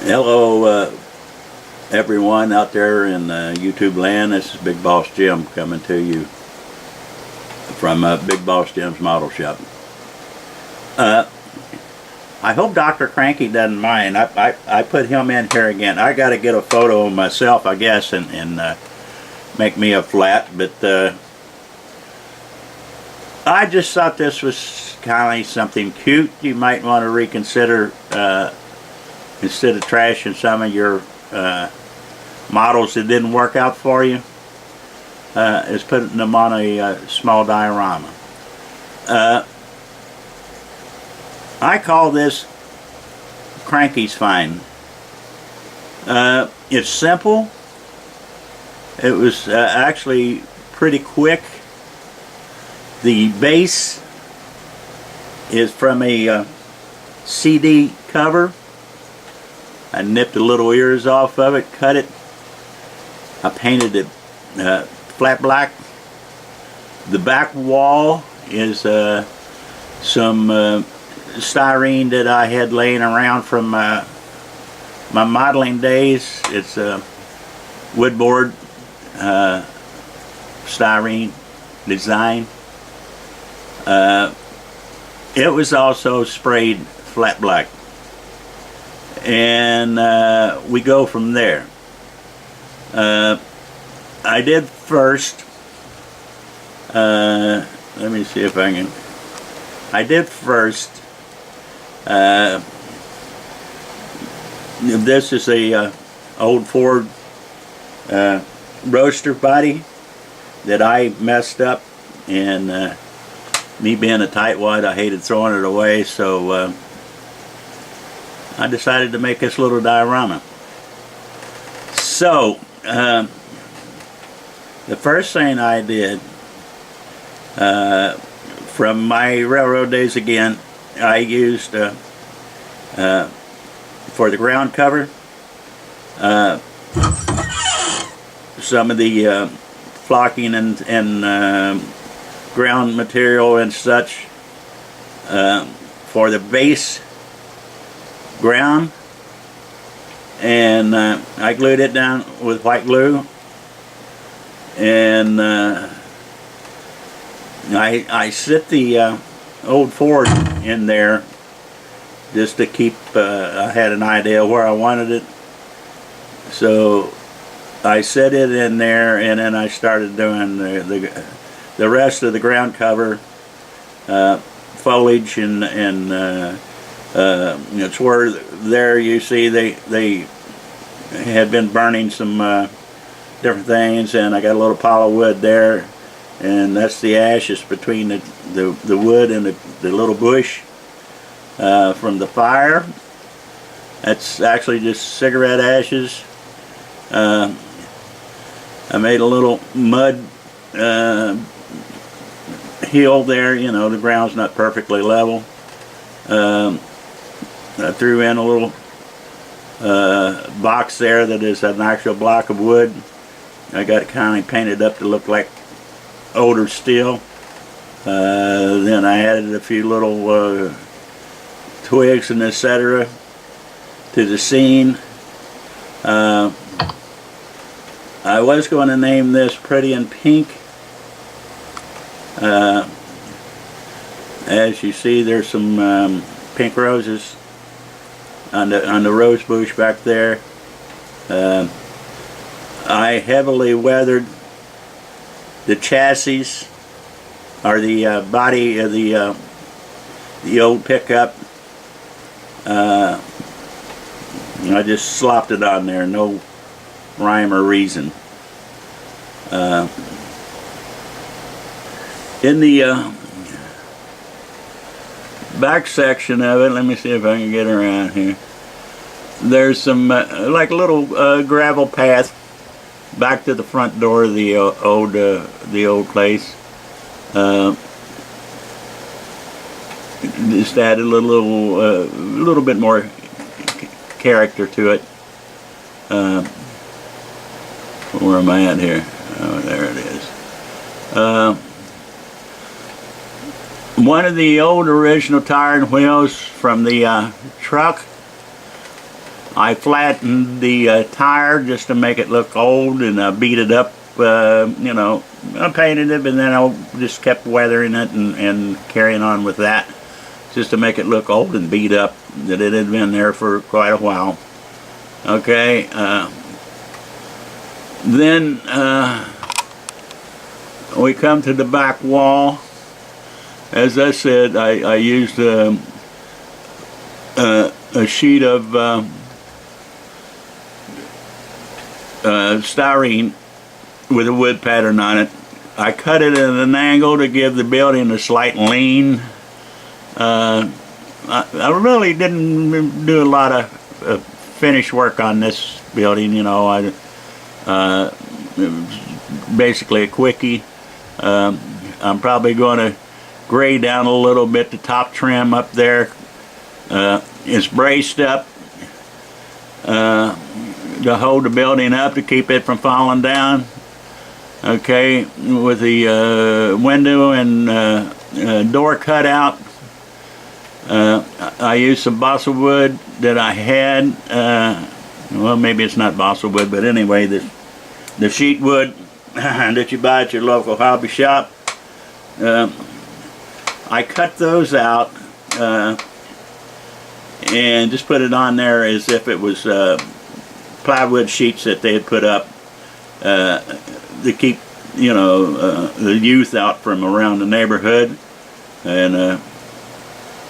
Hello, everyone out there in YouTube land. This is Big Boss Jim coming to you from Big Boss Jim's Model Shop. I hope Dr. Cranky doesn't mind. I put him in here again. I got to get a photo of myself, I guess, and make me a flat. But I just thought this was kind of something cute. You might want to reconsider. Instead of trashing some of your models that didn't work out for you, is putting them on a small diorama. I call this Crankies Find. It's simple. It was actually pretty quick. The base is from a CD cover. I nipped the little ears off of it, cut it. I painted it flat black. The back wall is some styrene that I had laying around from my modeling days. It's a woodboard styrene design. It was also sprayed flat black. And we go from there. I did first, let me see if I can, I did first, this is a old Ford roadster body that I messed up, and me being a tightwad, I hated throwing it away, so I decided to make this little diorama. So, the first thing I did, from my railroad days again, I used, for the ground cover, some of the flocking and ground material and such. For the base ground, and I glued it down with white glue, and I sit the old Ford in there just to keep, I had an idea where I wanted it, so I set it in there, and then I started doing the rest of the ground cover, foliage and it's where there you see they had been burning some different things, and I got a little pile of wood there, and that's the ashes between the wood and the little bush from the fire. That's actually just cigarette ashes. I made a little mud hill there. You know, the ground's not perfectly level. I threw in a little box there that is an actual block of wood. I got it kind of painted up to look like older steel. Then I added a few little twigs and etc. to the scene. I was going to name this Pretty in Pink. As you see, there's some pink roses on the rose bush back there. I heavily weathered the chassis, or the body of the old pickup. I just slopped it on there, no rhyme or reason. In the back section of it, let me see if I can get around here. There's some like a little gravel path back to the front door of the old place. Just added a little bit more character to it. Where am I at here? Oh, there it is. One of the old original tire and wheels from the truck I flattened the tire just to make it look old, and beat it up, you know, I painted it, and then I just kept weathering it and carrying on with that, just to make it look old and beat up, that it had been there for quite a while. Okay, then we come to the back wall. As I said, I used a sheet of styrene with a wood pattern on it. I cut it at an angle to give the building a slight lean. I really didn't do a lot of finish work on this building, you know. It was basically a quickie. I'm probably going to gray down a little bit the top trim up there. It's braced up to hold the building up, to keep it from falling down. Okay, with the window and door cut out. I used some balsa wood that I had. Well, maybe it's not balsa wood, but anyway, the sheet wood that you buy at your local hobby shop. I cut those out and just put it on there as if it was plywood sheets that they had put up to keep, you know, the youth out from around the neighborhood, and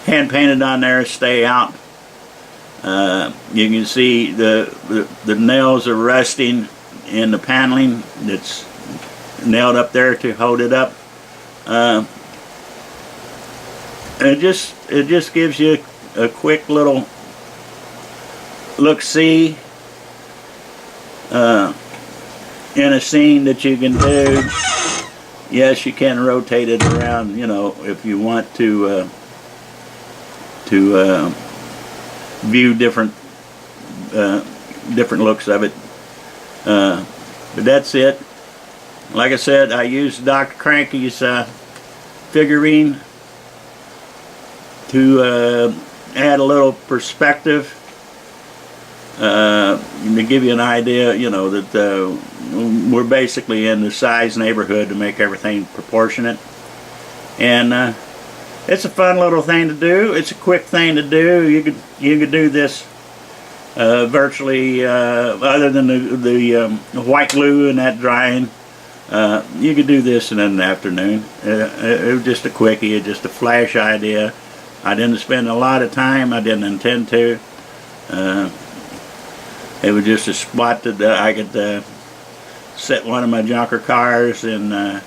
hand painted on there, stay out. You can see the nails are rusting in the paneling that's nailed up there to hold it up. It just gives you a quick little look-see in a scene that you can do. Yes, you can rotate it around, you know, if you want to view different looks of it. But that's it. Like I said, I used Dr. Cranky's figurine to add a little perspective, to give you an idea, you know, that we're basically in the size neighborhood to make everything proportionate. And it's a fun little thing to do. It's a quick thing to do. You could do this virtually, other than the white glue and that drying. You could do this in an afternoon. It was just a quickie, just a flash idea. I didn't spend a lot of time. I didn't intend to. It was just a spot that I could set one of my junker cars, and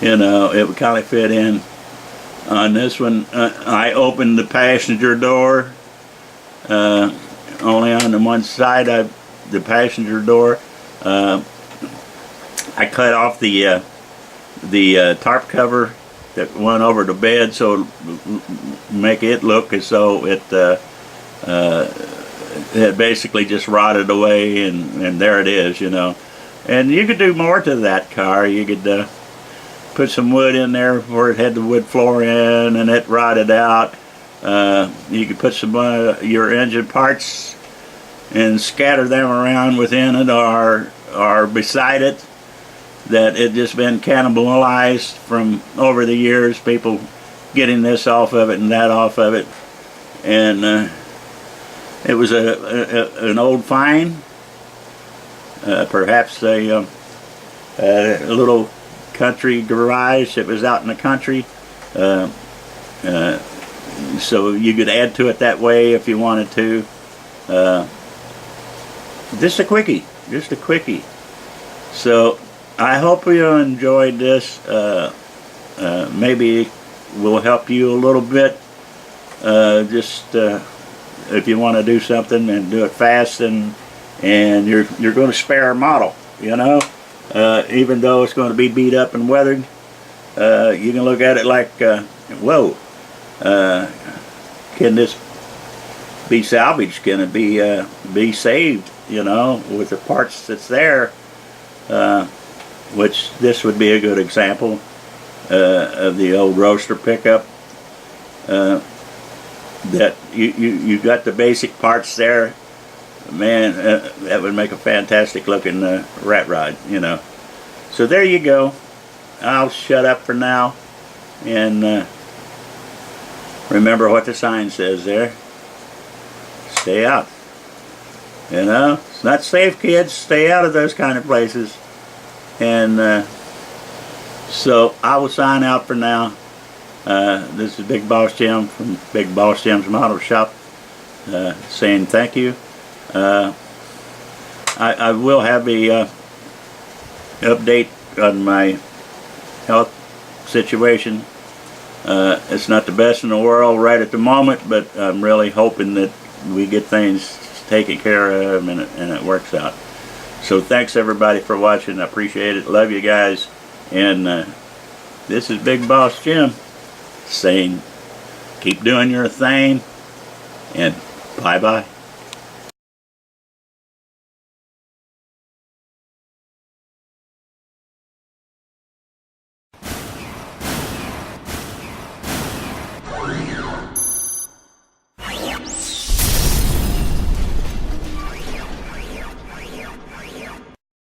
you know, it would kind of fit in. On this one, I opened the passenger door only on the one side of the passenger door. I cut off the tarp cover that went over the bed, so make it look as though it basically just rotted away, and there it is, you know. And you could do more to that car. You could put some wood in there where it had the wood floor in and it rotted out. You could put some your engine parts and scatter them around within it or beside it, that it just been cannibalized from over the years, people getting this off of it and that off of it. And it was an old find, perhaps a little country garage. It was out in the country, so you could add to it that way if you wanted to. Just a quickie, so I hope you enjoyed this. Maybe will help you a little bit, just if you want to do something and do it fast, and you're going to spare a model, you know. Even though it's going to be beat up and weathered, you can look at it like, whoa, can this be salvaged? Can it be saved, you know, with the parts that's there? Which this would be a good example of the old roaster pickup. that you got the basic parts there, man, that would make a fantastic looking rat rod, you know. So there you go. I'll shut up for now, and remember what the sign says there. Stay out. You know, it's not safe, kids. Stay out of those kind of places. And so I will sign out for now. This is Big Boss Jim from Big Boss Jim's Model Shop, saying thank you. I will have a update on my health situation. It's not the best in the world right at the moment, but I'm really hoping that we get things taken care of and it works out. So thanks everybody for watching. I appreciate it. Love you guys. And this is Big Boss Jim saying keep doing your thing, and bye-bye.